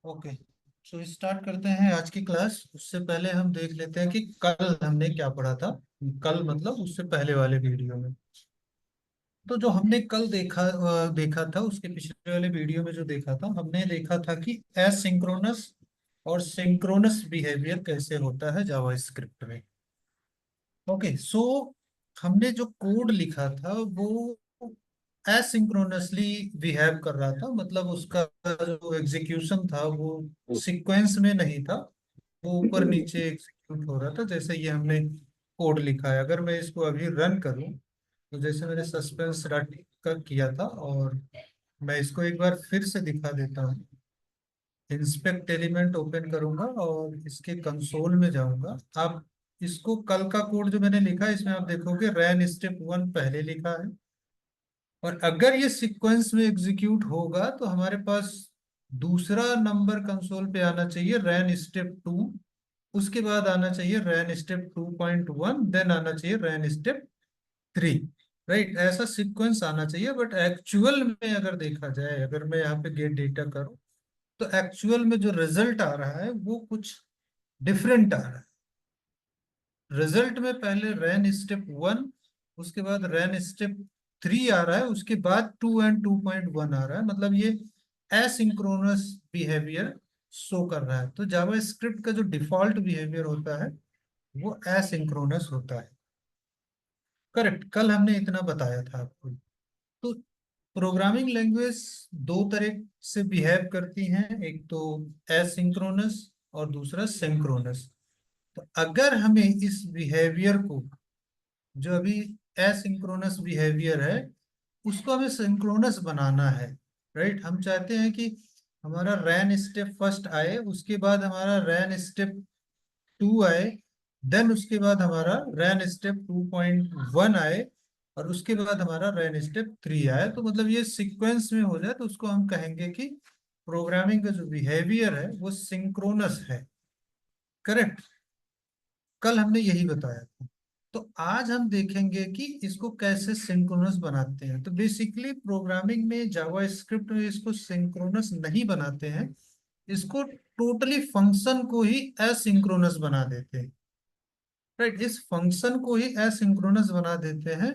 Okay, so start करते हैं आज की क्लास। उससे पहले हम देख लेते हैं कि कल हमने क्या पढ़ा था। कल मतलब उससे पहले वाले वीडियो में। तो जो हमने कल देखा था, उसके पिछले वाले वीडियो में जो देखा था, हमने देखा था कि एसिंक्रोनस और सिंक्रोनस बिहेवियर कैसे होता है जावास्क्रिप्ट में। ओके, सो हमने जो कोड लिखा था वो एसिंक्रोनसली बिहेव कर रहा था, मतलब उसका जो एग्जीक्यूशन था वो सीक्वेंस में नहीं था। वो ऊपर नीचे एग्जीक्यूट हो रहा था, जैसे ये हमने कोड लिखा है। अगर मैं इसको अभी रन करूं, तो जैसे मैंने सस्पेंस रन का किया था, और मैं इसको एक बार फिर से दिखा देता हूँ। इंस्पेक्ट एलिमेंट ओपन करूंगा और इसके कंसोल में जाऊंगा। आप इसको कल का कोड जो मैंने लिखा है, इसमें आप देखोगे रैन स्टेप 1 पहले लिखा है, और अगर ये सीक्वेंस में एग्जीक्यूट होगा तो हमारे पास दूसरा नंबर कंसोल पे आना चाहिए रैन स्टेप 2। उसके बाद आना चाहिए रैन स्टेप 2.1, देन आना चाहिए रैन स्टेप 3। राइट, ऐसा सीक्वेंस आना चाहिए। बट एक्चुअल में अगर देखा जाए, अगर मैं यहाँ पे गेट डेटा करूँ, तो एक्चुअल में जो रिजल्ट आ रहा है वो कुछ डिफरेंट आ रहा है। रिजल्ट में पहले रैन स्टेप 1, उसके बाद रैन स्टेप 3 आ रहा है, उसके बाद 2 एंड 2.1 आ रहा है। मतलब ये एसिंक्रोनस बिहेवियर शो कर रहा है। तो जावा स्क्रिप्ट का जो डिफॉल्ट बिहेवियर होता है वो एसिंक्रोनस होता है। करेक्ट, कल हमने इतना बताया था आपको। तो प्रोग्रामिंग लैंग्वेज दो तरह से बिहेव करती हैं, एक तो एसिंक्रोनस और दूसरा सिंक्रोनस। तो अगर हमें इस बिहेवियर को, जो अभी एसिंक्रोनस बिहेवियर है, उसको हमें सिंक्रोनस बनाना है। राइट, हम चाहते हैं कि हमारा रैन स्टेप फर्स्ट आए, उसके बाद हमारा रैन स्टेप 2 आए, देन उसके बाद हमारा रैन स्टेप 2.1 आए, और उसके बाद हमारा रैन स्टेप 3 आए। तो मतलब ये सीक्वेंस में हो जाए तो उसको हम कहेंगे कि प्रोग्रामिंग का जो बिहेवियर है वो सिंक्रोनस है। करेक्ट, कल हमने यही बताया था। तो आज हम देखेंगे कि इसको कैसे सिंक्रोनस बनाते हैं। तो बेसिकली प्रोग्रामिंग में, जावा स्क्रिप्ट में इसको सिंक्रोनस नहीं बनाते हैं, इसको टोटली फंक्शन को ही एसिंक्रोनस बना देते हैं। राइट, इस फंक्शन को ही एसिंक्रोनस बना देते हैं।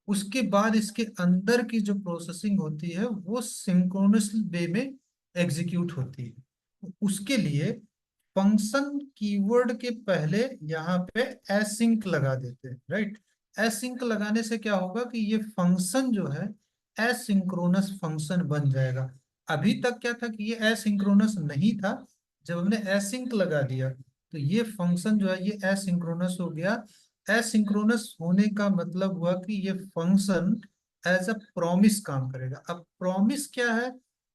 उसके बाद इसके अंदर की जो प्रोसेसिंग होती है वो सिंक्रोनस वे में एग्जीक्यूट होती है। तो उसके लिए फंक्शन कीवर्ड के पहले यहाँ पे एसिंक लगा देते हैं। राइट, एसिंक लगाने से क्या होगा कि ये फंक्शन जो है एसिंक्रोनस फंक्शन बन जाएगा। अभी तक क्या था कि ये एसिंक्रोनस नहीं था। जब हमने एसिंक लगा दिया तो ये फंक्शन जो है ये एसिंक्रोनस हो गया। एसिंक्रोनस होने का मतलब हुआ कि ये फंक्शन एज अ प्रॉमिस काम करेगा। अब प्रॉमिस क्या है,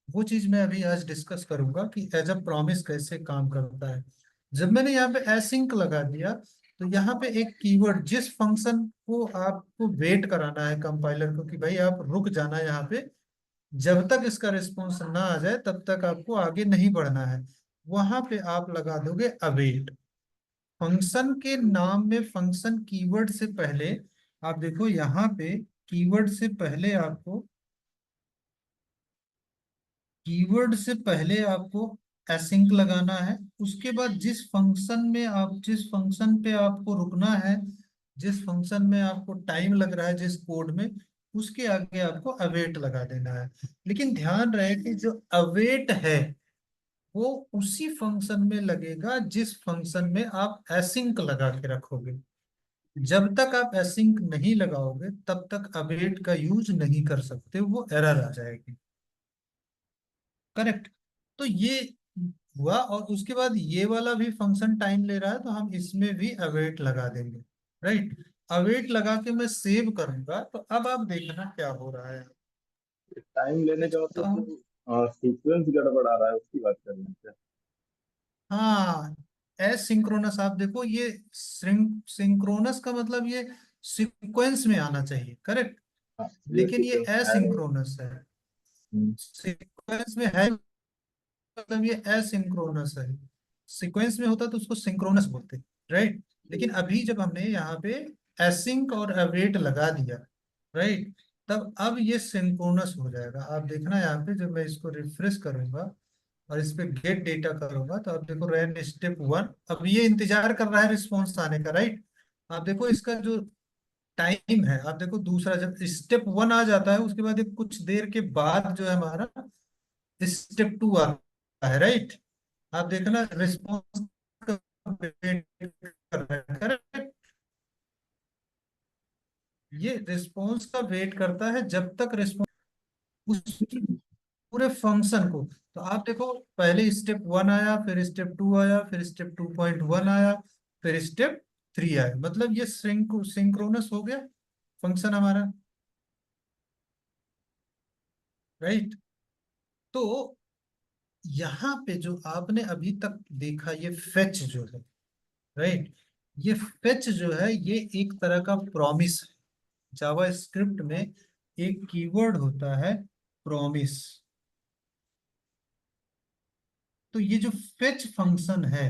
वो चीज मैं अभी आज डिस्कस करूंगा कि एज अ प्रॉमिस कैसे काम करता है। जब मैंने यहाँ पे एसिंक लगा दिया, तो यहाँ पे एक कीवर्ड, जिस फंक्शन को आपको वेट कराना है कंपाइलर को कि भाई आप रुक जाना यहाँ पे, जब तक इसका रिस्पॉन्स ना आ जाए तब तक आपको आगे नहीं बढ़ना है, वहां पे आप लगा दोगे अवेट। फंक्शन के नाम में फंक्शन कीवर्ड से पहले, आप देखो यहाँ पे कीवर्ड से पहले आपको, कीवर्ड से पहले आपको एसिंक लगाना है। उसके बाद जिस फंक्शन पे आपको रुकना है, जिस फंक्शन में आपको टाइम लग रहा है जिस कोड में, उसके आगे आपको अवेट लगा देना है। लेकिन ध्यान रहे कि जो अवेट है वो उसी फंक्शन में लगेगा जिस फंक्शन में आप एसिंक लगा के रखोगे। जब तक आप एसिंक नहीं लगाओगे तब तक अवेट का यूज नहीं कर सकते, वो एरर आ जाएगी। करेक्ट, तो ये हुआ। और उसके बाद ये वाला भी फंक्शन टाइम ले रहा है, तो हम इसमें भी अवेट लगा देंगे। राइट, अवेट लगा के मैं सेव करूंगा, तो अब आप देखना क्या हो रहा है। टाइम लेने का तो मतलब तो सीक्वेंस गड़बड़ा रहा है उसकी बात कर रहे हैं क्या? हाँ, एसिंक्रोनस, आप देखो ये सिंक्रोनस का मतलब ये सीक्वेंस में आना चाहिए। करेक्ट, हाँ, ये लेकिन ये सीक्वेंस है नहीं। एसिंक्रोनस है। हम्म, सीक्वेंस में है, मतलब ये एसिंक्रोनस है। सीक्वेंस में होता तो उसको सिंक्रोनस बोलते। राइट, लेकिन अभी जब हमने यहाँ पे एसिंक और अवेट लगा दिया, राइट, तब अब ये सिंक्रोनस हो जाएगा। आप देखना यहाँ पे जब मैं इसको रिफ्रेश करूंगा, और इस पे गेट डेटा करूंगा तो आप देखो रैन स्टेप 1, अब ये इंतजार कर रहा है रिस्पॉन्स आने का, राइट। आप देखो इसका जो टाइम है, आप देखो दूसरा जब स्टेप 1 आ जाता है उसके बाद एक कुछ देर के बाद जो है हमारा स्टेप 2 आता है, राइट। आप देखना रिस्पॉन्स का वेट कर रहा है, correct? ये रिस्पॉन्स का वेट करता है जब तक रिस्पॉन्स उस पूरे फंक्शन को। तो आप देखो पहले स्टेप 1 आया, फिर स्टेप 2 आया, फिर स्टेप 2.1 आया, फिर स्टेप 3 आया, मतलब ये सिंक्रोनस हो गया फंक्शन हमारा, राइट। तो यहाँ पे जो आपने अभी तक देखा ये फेच जो है, राइट, ये फेच जो है ये एक तरह का प्रॉमिस है। जावा स्क्रिप्ट में एक कीवर्ड होता है प्रॉमिस। तो ये जो फेच फंक्शन है,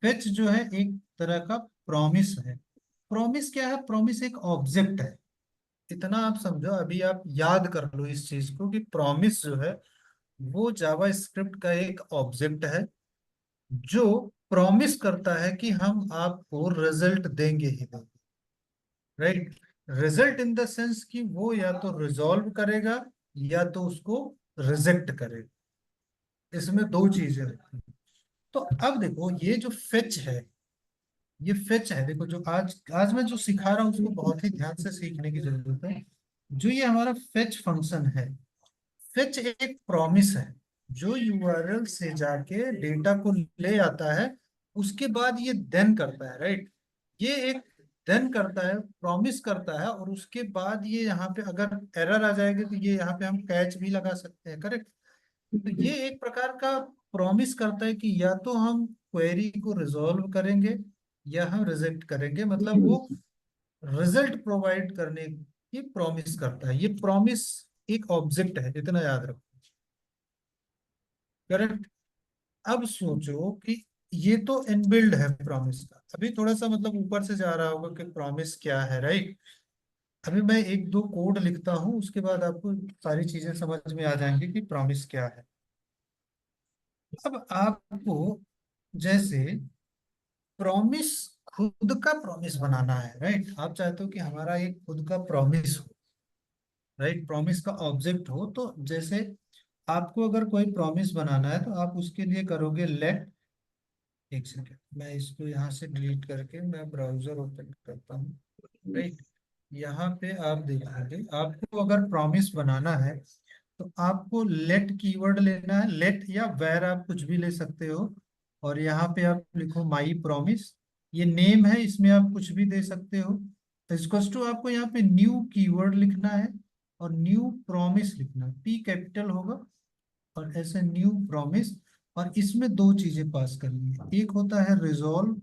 फेच जो है एक तरह का प्रॉमिस है। प्रॉमिस क्या है? प्रॉमिस एक ऑब्जेक्ट है। इतना आप समझो, अभी आप याद कर लो इस चीज को कि प्रॉमिस जो है वो जावा स्क्रिप्ट का एक ऑब्जेक्ट है जो प्रॉमिस करता है कि हम आपको रिजल्ट देंगे ही देंगे, right. Result in the sense कि वो या तो रिजॉल्व करेगा या तो उसको रिजेक्ट करेगा। इसमें दो चीजें होती हैं। तो अब देखो ये जो फेच है, ये फेच है, देखो जो आज आज मैं जो सिखा रहा हूँ उसको बहुत ही ध्यान से सीखने की जरूरत है। जो ये हमारा फेच फंक्शन है, फेच एक प्रॉमिस है जो यूआरएल से जाके डेटा को ले आता है। उसके बाद ये देन करता है, राइट। ये एक देन करता है, प्रॉमिस करता है, और उसके बाद ये यहाँ पे अगर एरर आ जाएगी तो ये यहाँ पे हम कैच भी लगा सकते हैं, करेक्ट। तो ये एक प्रकार का प्रॉमिस करता है कि या तो हम क्वेरी को रिजॉल्व करेंगे या हम रिजेक्ट करेंगे, मतलब वो रिजल्ट प्रोवाइड करने की प्रॉमिस करता है। ये प्रॉमिस एक ऑब्जेक्ट है, इतना याद रखो, करेक्ट। अब सोचो कि ये तो इनबिल्ड है प्रॉमिस का, अभी थोड़ा सा मतलब ऊपर से जा रहा होगा कि प्रॉमिस क्या है, राइट। अभी मैं एक दो कोड लिखता हूँ उसके बाद आपको सारी चीजें समझ में आ जाएंगी कि प्रॉमिस क्या है। अब आपको जैसे प्रॉमिस, खुद का प्रॉमिस बनाना है, राइट। आप चाहते हो कि हमारा एक खुद का प्रॉमिस हो, राइट, प्रॉमिस का ऑब्जेक्ट हो। तो जैसे आपको अगर कोई प्रॉमिस बनाना है तो आप उसके लिए करोगे लेट, एक सेकेंड मैं इसको यहाँ से डिलीट करके मैं ब्राउजर ओपन करता हूँ, राइट। यहाँ पे आप देखोगे आपको अगर प्रॉमिस बनाना है तो आपको लेट कीवर्ड लेना है, लेट या वेर आप कुछ भी ले सकते हो। और यहाँ पे आप लिखो माई प्रॉमिस, ये नेम है, इसमें आप कुछ भी दे सकते हो। इसको टू आपको यहाँ पे न्यू कीवर्ड लिखना है और न्यू प्रॉमिस लिखना है, पी कैपिटल होगा और ऐसे न्यू प्रॉमिस। और इसमें दो चीजें पास करनी है, एक होता है रिजॉल्व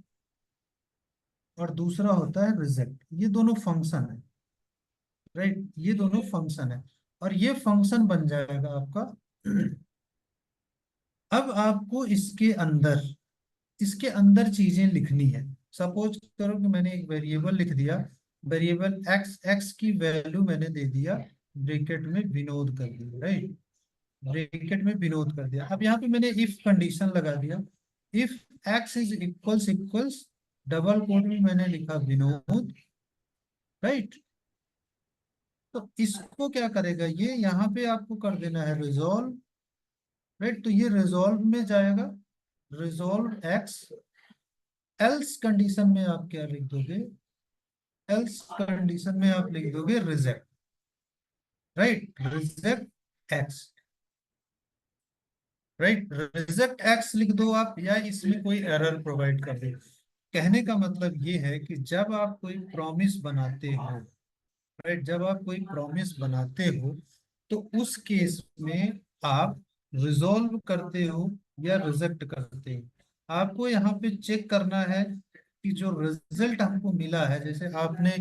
और दूसरा होता है रिजेक्ट। ये दोनों फंक्शन है, राइट, ये दोनों फंक्शन है। और ये फंक्शन बन जाएगा आपका। अब आपको इसके अंदर चीजें लिखनी है। सपोज करो कि मैंने एक वेरिएबल लिख दिया, वेरिएबल एक्स, एक्स की वैल्यू मैंने दे दिया ब्रैकेट में विनोद कर दिया, राइट, ब्रैकेट में विनोद कर दिया। अब यहाँ पे मैंने इफ कंडीशन लगा दिया, if X is equals equals, double quote में मैंने लिखा विनोद, राइट। तो इसको क्या करेगा ये, यहाँ पे आपको कर देना है रिजॉल्व, राइट। तो ये रिजॉल्व में जाएगा, रिजॉल्व एक्स। एल्स कंडीशन में आप क्या लिख दोगे, एल्स कंडीशन में आप लिख दोगे reject, right, reject x, right, reject x लिख दो आप, या इसमें कोई एरर प्रोवाइड कर दे। कहने का मतलब ये है कि जब आप कोई प्रॉमिस बनाते हो, राइट, जब आप कोई प्रॉमिस बनाते हो तो उस केस में आप रिजॉल्व करते हो या रिजेक्ट करते हो। आपको यहाँ पे चेक करना है कि जो रिजल्ट हमको मिला है, जैसे आपने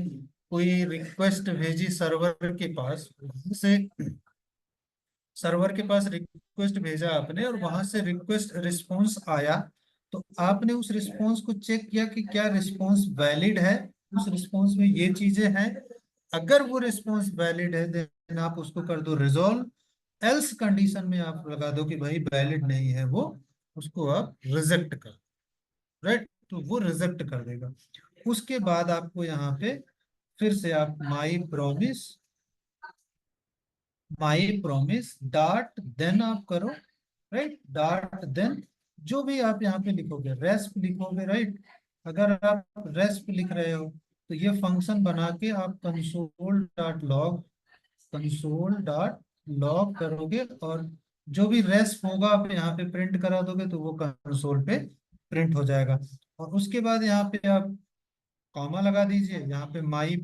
कोई रिक्वेस्ट भेजी सर्वर के पास, वहां से सर्वर के पास रिक्वेस्ट भेजा आपने और वहां से रिक्वेस्ट रिस्पॉन्स आया, तो आपने उस रिस्पॉन्स को चेक किया कि क्या रिस्पॉन्स वैलिड है, उस रिस्पॉन्स में ये चीजें हैं। अगर वो रिस्पॉन्स वैलिड है देन आप उसको कर दो रिजॉल्व, एल्स कंडीशन में आप लगा दो कि भाई वैलिड नहीं है वो, उसको आप रिजेक्ट कर, राइट, तो वो रिजेक्ट कर देगा। उसके बाद आपको यहाँ पे फिर से आप माई प्रोमिस डॉट देन आप करो, राइट, डॉट देन जो भी आप यहाँ पे लिखोगे रेस्प लिखोगे, राइट। अगर आप रेस्प लिख रहे हो तो ये फंक्शन बना के आप कंसोल डॉट लॉग करोगे, और जो भी रेस्प होगा आप यहाँ पे प्रिंट करा दोगे तो वो कंसोल पे प्रिंट हो जाएगा। और उसके बाद यहाँ पे आप कॉमा लगा दीजिए, यहाँ पे माई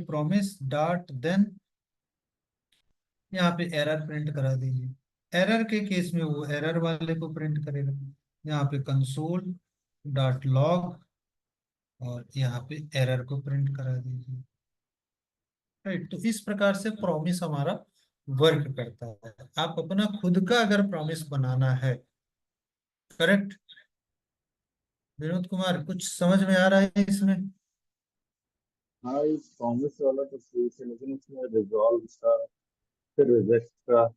प्रोमिस डॉट देन यहाँ पे एरर प्रिंट करा दीजिए। एरर के केस में वो एरर वाले को प्रिंट करेगा। यहाँ पे कंसोल डॉट लॉग और यहाँ पे एरर को प्रिंट करा दीजिए, राइट। तो इस प्रकार से प्रॉमिस हमारा वर्क करता है। आप अपना खुद का अगर प्रॉमिस बनाना है, करेक्ट, विनोद कुमार, कुछ समझ में आ रहा है इसमें? हाँ, ये कॉमर्स वाला तो ठीक है, लेकिन उसमें रिजॉल्व का, फिर रिजेक्ट का।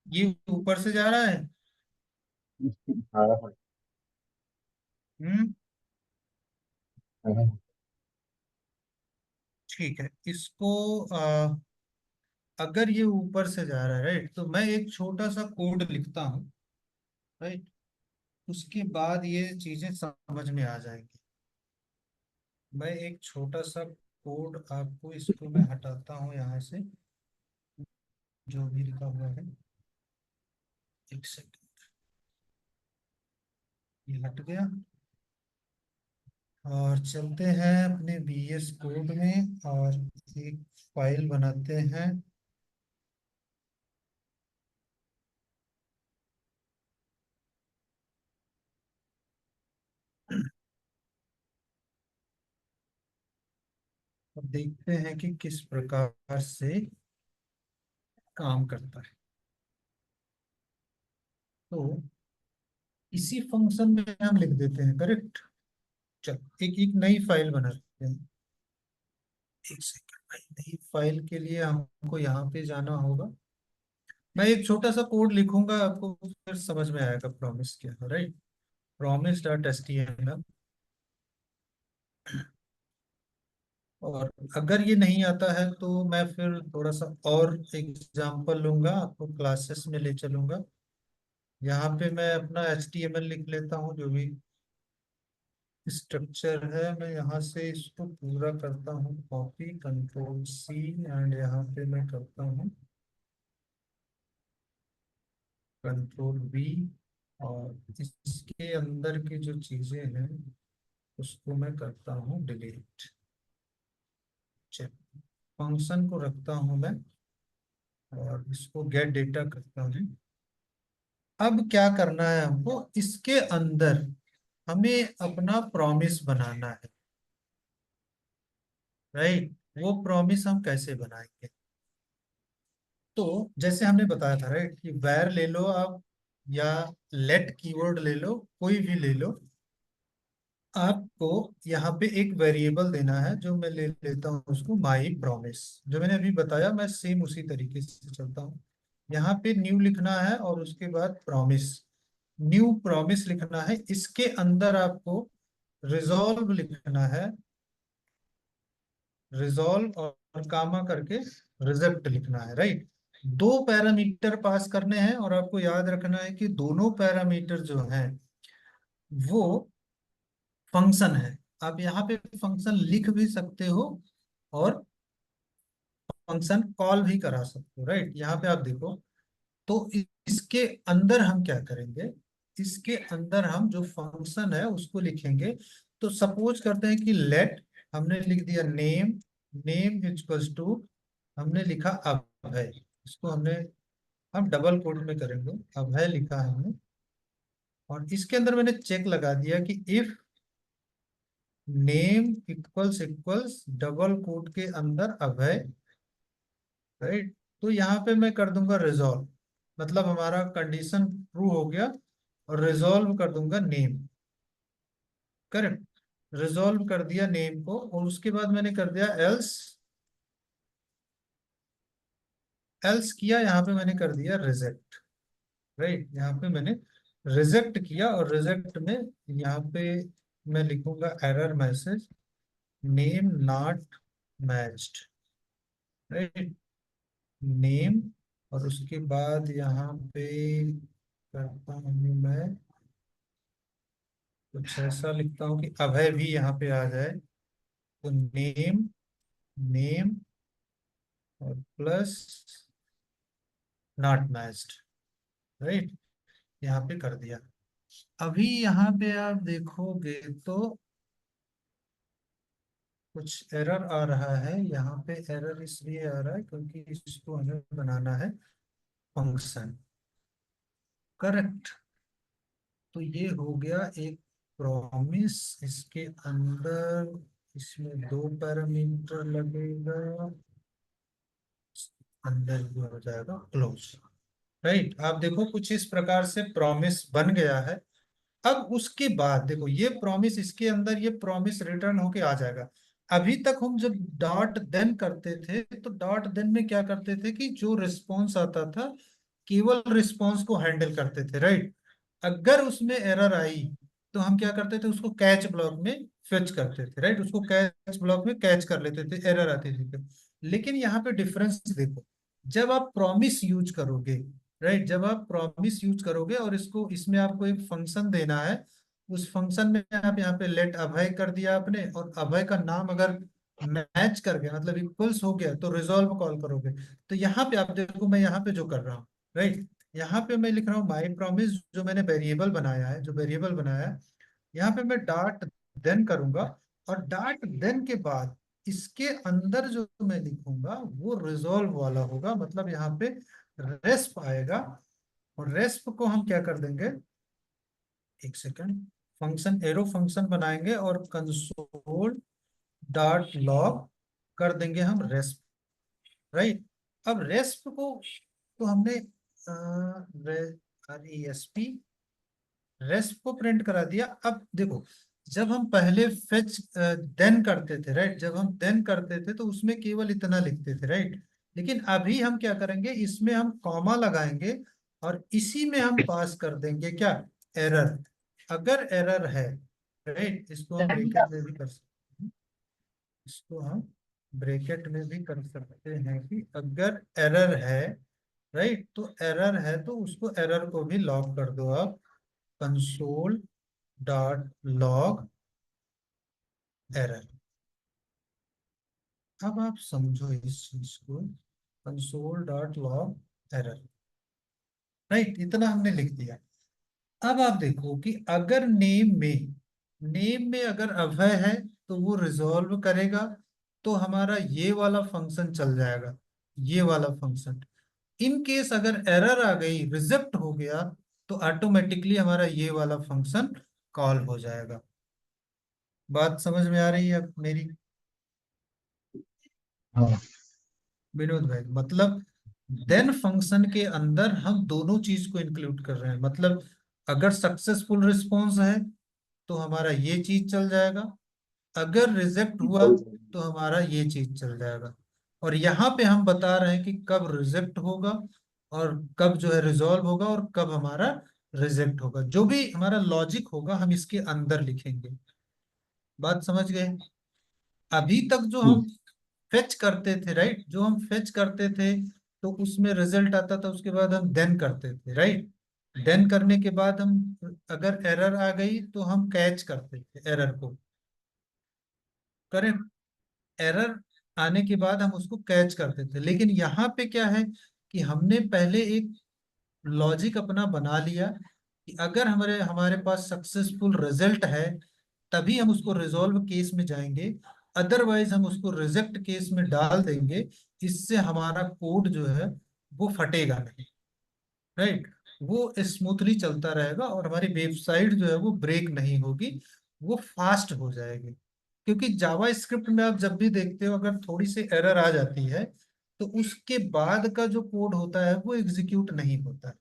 ये ऊपर से जा रहा है। हाँ हाँ। हम्म। हाँ। ठीक है, इसको अगर ये ऊपर से जा रहा है, राइट, तो मैं एक छोटा सा कोड लिखता हूँ, राइट। उसके बाद ये चीजें समझ में आ जाएंगी। मैं एक छोटा सा कोड आपको, इसको मैं हटाता हूँ यहाँ से, जो भी लिखा हुआ है। एक सेकंड, ये हट गया। और चलते हैं अपने VS कोड में और एक फाइल बनाते हैं। और देखते हैं कि किस प्रकार से काम करता है। तो इसी फंक्शन में हम लिख देते हैं, करेक्ट। चल, एक एक नई फाइल बनाते हैं। एक सेकंड भाई, नई फाइल के लिए हमको यहाँ पे जाना होगा। मैं एक छोटा सा कोड लिखूंगा, आपको फिर समझ में आएगा प्रॉमिस क्या है, राइट। Promise dot HTML। और अगर ये नहीं आता है तो मैं फिर थोड़ा सा और एग्जांपल लूंगा, आपको क्लासेस में ले चलूंगा। यहाँ पे मैं अपना HTML लिख लेता हूँ, जो भी स्ट्रक्चर है। मैं यहाँ से इसको पूरा करता हूँ कॉपी, Ctrl+C, एंड यहाँ पे मैं करता हूँ Ctrl+V। और इसके अंदर की जो चीजें हैं उसको मैं करता हूँ डिलीट। फंक्शन को रखता हूँ मैं और इसको गेट डेटा करता हूँ। अब क्या करना है हमको, इसके अंदर हमें अपना प्रॉमिस बनाना है, राइट। वो प्रॉमिस हम कैसे बनाएंगे? तो जैसे हमने बताया था, राइट, कि वैर ले लो आप, या लेट कीवर्ड ले लो, कोई भी ले लो। आपको यहाँ पे एक वेरिएबल देना है, जो मैं ले लेता हूँ उसको माई प्रॉमिस। जो मैंने अभी बताया मैं सेम उसी तरीके से चलता हूँ। यहाँ पे न्यू लिखना है और उसके बाद प्रॉमिस, न्यू प्रॉमिस लिखना है। इसके अंदर आपको रिजॉल्व लिखना है, रिजॉल्व और कामा करके रिजेक्ट लिखना है, राइट। दो पैरामीटर पास करने हैं और आपको याद रखना है कि दोनों पैरामीटर जो हैं वो फंक्शन है। आप यहाँ पे फंक्शन लिख भी सकते हो और फंक्शन कॉल भी करा सकते हो, राइट। यहाँ पे आप देखो, तो इसके अंदर हम क्या करेंगे, इसके अंदर हम जो फंक्शन है उसको लिखेंगे। तो सपोज करते हैं कि लेट, हमने लिख दिया नेम, नेम इक्वल्स टू, हमने लिखा अब है, इसको हम डबल कोट में करेंगे, अब है लिखा है हमने। और इसके अंदर मैंने चेक लगा दिया कि if name equals equals double quote के अंदर अब है, राइट। तो यहाँ पे मैं कर दूंगा रिजॉल्व, मतलब हमारा कंडीशन ट्रू हो गया। और रिजॉल्व कर दूंगा नेम, करेक्ट। रिजॉल्व कर दिया नेम को, और उसके बाद मैंने कर दिया एल्स, एल्स किया, यहाँ पे मैंने कर दिया रिजेक्ट। राइट, यहाँ पे मैंने रिजेक्ट किया, और रिजेक्ट में यहाँ पे मैं लिखूंगा error message, name not matched. Right, name, और उसके बाद यहाँ पे करता हूँ मैं कुछ ऐसा लिखता हूँ कि अभय भी यहाँ पे आ जाए। तो नेम, नेम और प्लस नॉट मैच्ड। राइट, यहाँ पे कर दिया। अभी यहाँ पे आप देखोगे तो कुछ एरर आ रहा है। यहाँ पे एरर इसलिए आ रहा है क्योंकि इसको हमें बनाना है फंक्शन। करेक्ट। तो ये हो गया एक प्रॉमिस। इसके अंदर इसमें दो पैरामीटर लगेगा, अंदर ये हो जाएगा क्लोज। राइट, आप देखो कुछ इस प्रकार से प्रॉमिस बन गया है। अब उसके बाद देखो ये प्रॉमिस, इसके अंदर ये प्रॉमिस रिटर्न होके आ जाएगा। अभी तक हम जब डॉट देन करते थे तो डॉट देन में क्या करते थे कि जो रिस्पॉन्स आता था केवल रिस्पॉन्स को हैंडल करते थे। राइट, अगर उसमें एरर आई तो हम क्या करते थे, उसको कैच ब्लॉक में फेच करते थे। राइट, उसको कैच ब्लॉक में कैच कर लेते थे, एरर आती थी तो। लेकिन यहाँ पे डिफरेंस देखो, जब आप प्रॉमिस यूज करोगे, राइट, जब आप प्रॉमिस यूज करोगे और इसको, इसमें आपको एक फंक्शन देना है, उस फंक्शन में आप यहाँ पे लेट अभय कर दिया आपने, और अभय का नाम अगर मैच कर गया मतलब इक्वल्स हो गया तो रिजॉल्व कॉल करोगे। तो यहाँ पे आप देखो मैं यहाँ पे जो कर रहा हूँ, राइट, यहाँ पे मैं लिख रहा हूँ माई प्रॉमिस, जो मैंने वेरिएबल बनाया है, जो वेरिएबल बनाया है, यहाँ पे मैं डॉट देन करूंगा। और डॉट देन के बाद इसके अंदर जो मैं लिखूंगा वो रिजॉल्व वाला होगा, मतलब यहाँ पे रेस्प आएगा। और रेस्प को हम क्या कर देंगे, एक सेकंड, फंक्शन एरो फंक्शन बनाएंगे और कंसोल डॉट लॉग कर देंगे हम रेस्प। राइट, अब रेस्प को तो हमने रेस्प रेस्ट को प्रिंट करा दिया। अब देखो, जब हम पहले फेच देन करते थे, राइट, जब हम देन करते थे तो उसमें केवल इतना लिखते थे। राइट, लेकिन अभी हम क्या करेंगे, इसमें हम कॉमा लगाएंगे और इसी में हम पास कर देंगे क्या, एरर। अगर एरर है, राइट, इसको हम ब्रैकेट में भी कर सकते हैं, इसको हम ब्रैकेट में भी कर सकते हैं कि अगर एरर है, राइट, तो एरर है तो उसको एरर को भी लॉग कर दो आप, कंसोल डॉट लॉग एरर। अब आप समझो इस चीज को, console dot log error. Right, इतना हमने लिख दिया। अब आप देखो कि अगर नेम में अगर अभय है तो वो रिजॉल्व करेगा, तो हमारा ये वाला फंक्शन चल जाएगा, ये वाला फंक्शन। इन केस अगर एरर आ गई, रिजेक्ट हो गया, तो ऑटोमेटिकली हमारा ये वाला फंक्शन कॉल हो जाएगा। बात समझ में आ रही है अब मेरी, हाँ। विनोद भाई? मतलब देन फंक्शन के अंदर हम दोनों चीज को इंक्लूड कर रहे हैं। मतलब अगर सक्सेसफुल रिस्पॉन्स है तो हमारा ये चीज चल जाएगा, अगर रिजेक्ट हुआ तो हमारा ये चीज चल जाएगा। और यहाँ पे हम बता रहे हैं कि कब रिजेक्ट होगा और कब जो है रिजॉल्व होगा और कब हमारा रिजेक्ट होगा। जो भी हमारा लॉजिक होगा हम इसके अंदर लिखेंगे। बात समझ गए? अभी तक जो जी। हम फेच करते थे, राइट, जो हम फेच करते थे तो उसमें रिजल्ट आता था, उसके बाद हम देन करते थे। राइट, देन करने के बाद हम अगर एरर आ गई तो हम कैच करते थे एरर को। करेक्ट, एरर आने के बाद हम उसको कैच करते थे। लेकिन यहाँ पे क्या है कि हमने पहले एक लॉजिक अपना बना लिया कि अगर हमारे हमारे पास सक्सेसफुल रिजल्ट है तभी हम उसको रिजॉल्व केस में जाएंगे, अदरवाइज हम उसको रिजेक्ट केस में डाल देंगे। इससे हमारा कोड जो है वो फटेगा नहीं। राइट, वो स्मूथली चलता रहेगा और हमारी वेबसाइट जो है वो ब्रेक नहीं होगी, वो फास्ट हो जाएगी। क्योंकि जावा स्क्रिप्ट में आप जब भी देखते हो अगर थोड़ी सी एरर आ जाती है तो उसके बाद का जो कोड होता है वो एग्जीक्यूट नहीं होता है।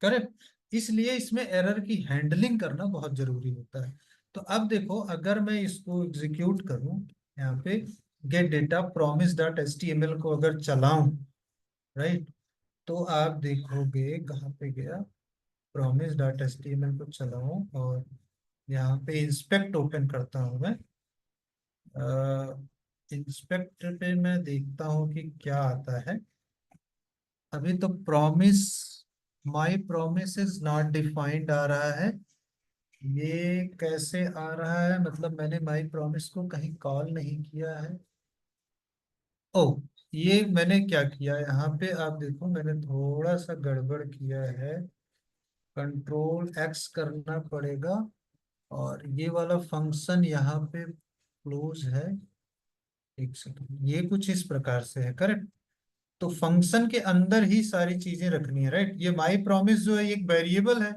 करेक्ट, इसलिए इसमें एरर की हैंडलिंग करना बहुत जरूरी होता है। तो अब देखो अगर मैं इसको एग्जीक्यूट करूं, यहाँ पे get data promise dot H T M L को अगर चलाऊं, राइट। तो आप देखोगे कहाँ पे गया, प्रॉमिस डॉट एचटीएमएल को चलाऊं और यहाँ पे इंस्पेक्ट ओपन करता हूँ मैं। इंस्पेक्ट पे मैं देखता हूँ कि क्या आता है। अभी तो promise, my promise is not defined आ रहा है। ये कैसे आ रहा है, मतलब मैंने माई प्रॉमिस को कहीं कॉल नहीं किया है। ओ, ये मैंने क्या किया, यहाँ पे आप देखो मैंने थोड़ा सा गड़बड़ किया है। कंट्रोल एक्स करना पड़ेगा और ये वाला फंक्शन यहाँ पे क्लोज है। एक सेकंड, ये कुछ इस प्रकार से है, करेक्ट। तो फंक्शन के अंदर ही सारी चीजें रखनी है, राइट। ये माई प्रॉमिस जो है एक वेरिएबल है,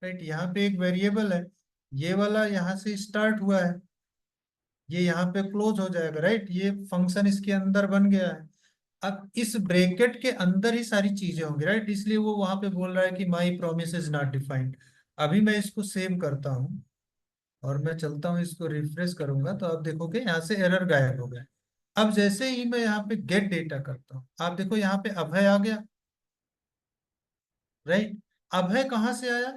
राइट। यहाँ पे एक वेरिएबल है, ये वाला यहाँ से स्टार्ट हुआ है, ये यहाँ पे क्लोज हो जाएगा, राइट। ये फंक्शन इसके अंदर बन गया है। अब इस ब्रैकेट के अंदर ही सारी चीजें होंगी, राइट। इसलिए वो वहां पे बोल रहा है कि my promise is not defined. अभी मैं इसको सेव करता हूँ और मैं चलता हूँ, इसको रिफ्रेश करूंगा तो आप देखोगे यहाँ से एरर गायब हो गया। अब जैसे ही मैं यहाँ पे गेट डेटा करता हूँ, आप देखो यहाँ पे अभय आ गया, राइट। अभय कहाँ से आया,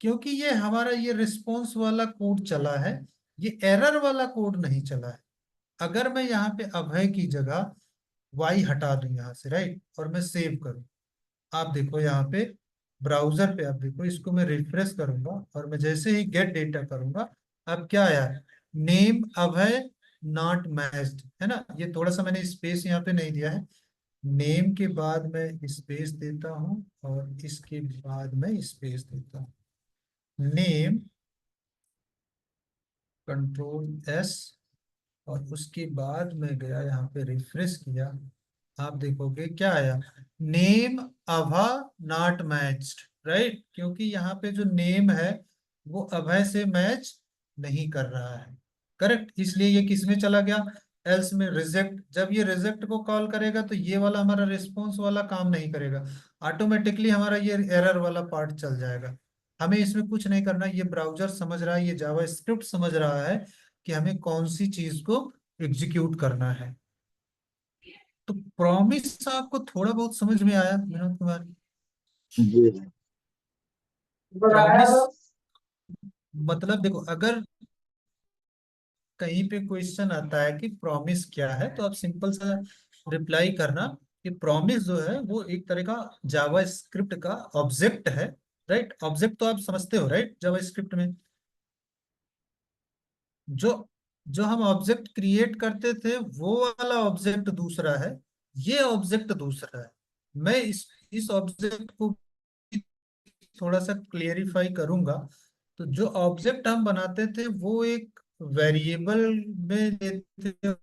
क्योंकि ये हमारा ये रिस्पॉन्स वाला कोड चला है, ये एरर वाला कोड नहीं चला है। अगर मैं यहाँ पे अभय की जगह वाई हटा दूं यहाँ से, राइट, और मैं सेव करूं, आप देखो यहाँ पे ब्राउजर पे, आप देखो इसको मैं रिफ्रेश करूंगा और मैं जैसे ही गेट डेटा करूंगा, अब क्या आया, नेम अभय नॉट मैच्ड, है ना। ये थोड़ा सा मैंने स्पेस यहाँ पे नहीं दिया है। नेम के बाद मैं स्पेस देता हूँ और इसके बाद मैं स्पेस देता हूँ। नेम, कंट्रोल एस, और उसके बाद मैं गया यहाँ पे रिफ्रेश किया, आप देखोगे क्या आया, name Abha not matched, right. क्योंकि यहाँ पे जो नेम है वो अभय से मैच नहीं कर रहा है, करेक्ट। इसलिए ये किस में चला गया, एल्स में, रिजेक्ट। जब ये रिजेक्ट को कॉल करेगा तो ये वाला हमारा रिस्पॉन्स वाला काम नहीं करेगा, ऑटोमेटिकली हमारा ये एरर वाला पार्ट चल जाएगा। हमें इसमें कुछ नहीं करना, ये ब्राउजर समझ रहा है, ये जावा स्क्रिप्ट समझ रहा है कि हमें कौन सी चीज को एग्जीक्यूट करना है। तो प्रॉमिस आपको थोड़ा बहुत समझ में आया विनोद कुमार। जी। प्रॉमिस मतलब देखो, अगर कहीं पे क्वेश्चन आता है कि प्रॉमिस क्या है, तो आप सिंपल सा रिप्लाई करना कि प्रॉमिस जो है वो एक तरह का जावा स्क्रिप्ट का ऑब्जेक्ट है, राइट। ऑब्जेक्ट तो आप समझते हो, राइट, जावा स्क्रिप्ट में जो जो हम ऑब्जेक्ट क्रिएट करते थे वो वाला ऑब्जेक्ट दूसरा है, ये ऑब्जेक्ट दूसरा है। मैं इस ऑब्जेक्ट को थोड़ा सा क्लियरिफाई करूंगा। तो जो ऑब्जेक्ट हम बनाते थे वो एक वेरिएबल में देते थे,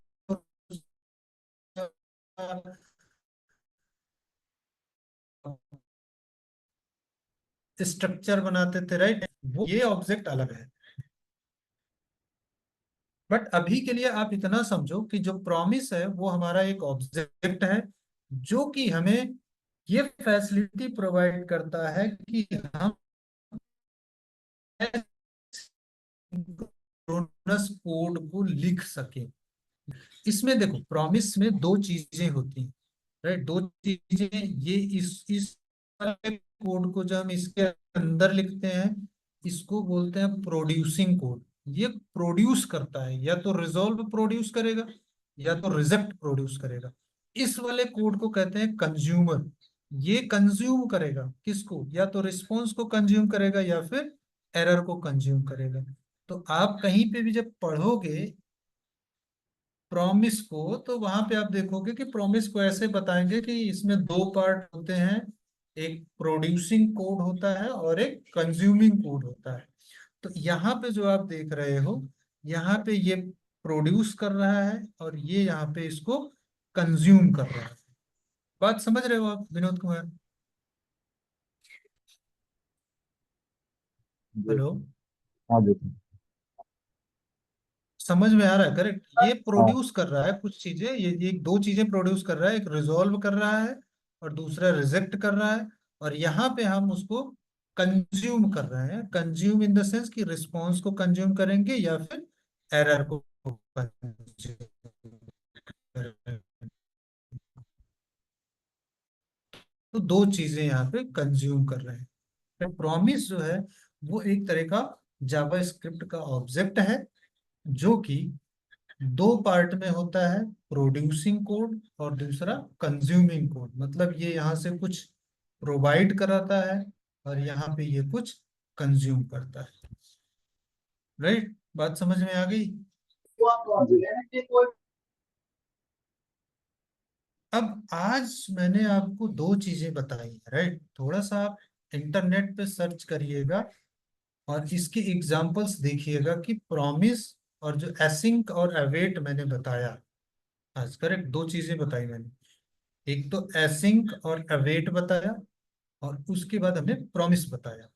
स्ट्रक्चर बनाते थे, राइट। वो ये ऑब्जेक्ट अलग है। बट अभी के लिए आप इतना समझो कि जो प्रॉमिस है वो हमारा एक ऑब्जेक्ट है, जो कि हमें ये फैसिलिटी प्रोवाइड करता है कि हम सिंक्रोनस कोड को लिख सके। इसमें देखो प्रॉमिस में दो चीजें होती हैं, राइट। दो चीजें, ये इस कोड को जो हम इसके अंदर लिखते हैं इसको बोलते हैं प्रोड्यूसिंग कोड। ये प्रोड्यूस करता है, या तो रिजॉल्व प्रोड्यूस करेगा या तो रिजेक्ट प्रोड्यूस करेगा। इस वाले कोड को कहते हैं कंज्यूमर। ये कंज्यूम करेगा किसको, या तो रिस्पॉन्स को कंज्यूम करेगा या फिर एरर को कंज्यूम करेगा। तो आप कहीं पे भी जब पढ़ोगे प्रॉमिस को, तो वहां पे आप देखोगे कि प्रॉमिस को ऐसे बताएंगे कि इसमें दो पार्ट होते हैं, एक प्रोड्यूसिंग कोड होता है और एक कंज्यूमिंग कोड होता है। तो यहाँ पे जो आप देख रहे हो, यहाँ पे ये प्रोड्यूस कर रहा है और ये यहाँ पे इसको कंज्यूम कर रहा है। बात समझ रहे हो आप विनोद कुमार। जी। हेलो, हाँ जी। समझ में आ रहा है, करेक्ट। ये हाँ। प्रोड्यूस कर रहा है कुछ चीजें, ये दो चीजें प्रोड्यूस कर रहा है, एक रिजॉल्व कर रहा है और दूसरा रिजेक्ट कर रहा है। और यहाँ पे हम उसको कंज्यूम कर रहे हैं, कंज्यूम इन द सेंस कि रिस्पॉन्स को कंज्यूम करेंगे या फिर एरर को कंज्यूम करेंगे। तो दो चीजें यहाँ पे कंज्यूम कर रहे हैं। तो प्रॉमिस जो है वो एक तरह का जावा स्क्रिप्ट का ऑब्जेक्ट है, जो कि दो पार्ट में होता है, प्रोड्यूसिंग कोड और दूसरा कंज्यूमिंग कोड। मतलब ये यहाँ से कुछ प्रोवाइड कराता है और यहाँ पे ये कुछ कंज्यूम करता है। राइट, बात समझ में आ गई? जी। अब आज मैंने आपको दो चीजें बताई है, राइट। थोड़ा सा आप इंटरनेट पे सर्च करिएगा और इसके एग्जांपल्स देखिएगा कि प्रॉमिस और जो एसिंक और अवेट मैंने बताया आज। करेक्ट, दो चीजें बताई मैंने। एक तो एसिंक और अवेट बताया और उसके बाद हमने प्रॉमिस बताया,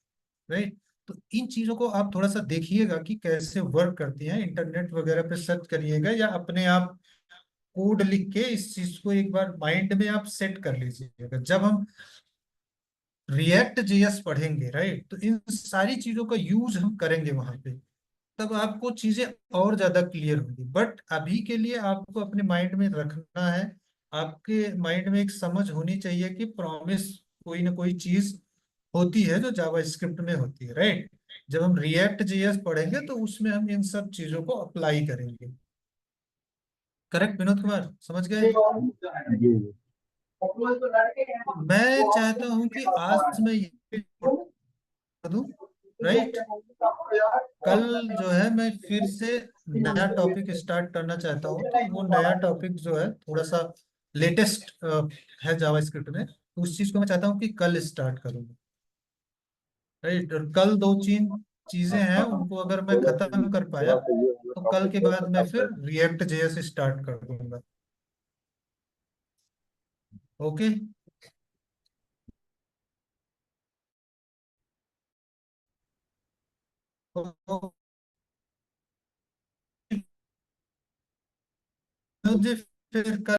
राइट। तो इन चीजों को आप थोड़ा सा देखिएगा कि कैसे वर्क करती हैं। इंटरनेट वगैरह पे सर्च करिएगा या अपने आप कोड लिख के इस चीज को एक बार माइंड में आप सेट कर लीजिएगा। जब हम रिएक्ट जेएस पढ़ेंगे, राइट, तो इन सारी चीजों का यूज हम करेंगे वहां पे, तब आपको चीजें और ज्यादा क्लियर होंगी। बट अभी के लिए आपको अपने माइंड में रखना है, आपके माइंड में एक समझ होनी चाहिए कि प्रॉमिस कोई ना कोई चीज होती है जो जावा स्क्रिप्ट में होती है, राइट। जब हम रिएक्ट जेएस पढ़ेंगे तो उसमें हम इन सब चीजों को अप्लाई करेंगे। करेक्ट विनोद कुमार, समझ गए? जी जी। मैं चाहता हूं कि आज मैं ये कर दूं, राइट। कल जो है मैं फिर से नया टॉपिक स्टार्ट करना चाहता हूँ, तो वो नया टॉपिक जो है थोड़ा सा लेटेस्ट है जावा स्क्रिप्ट में, तो उस चीज को मैं चाहता हूँ कि कल स्टार्ट करूँगा, राइट। और कल दो तीन चीजें हैं, उनको अगर मैं खत्म कर पाया थोड़ा सा ये वाला तो कल टॉपिक के थोड़ा सा बाद मैं टफ है। फिर रिएक्ट जेएस स्टार्ट कर दूंगा। ओके। तो मुझे फिर कल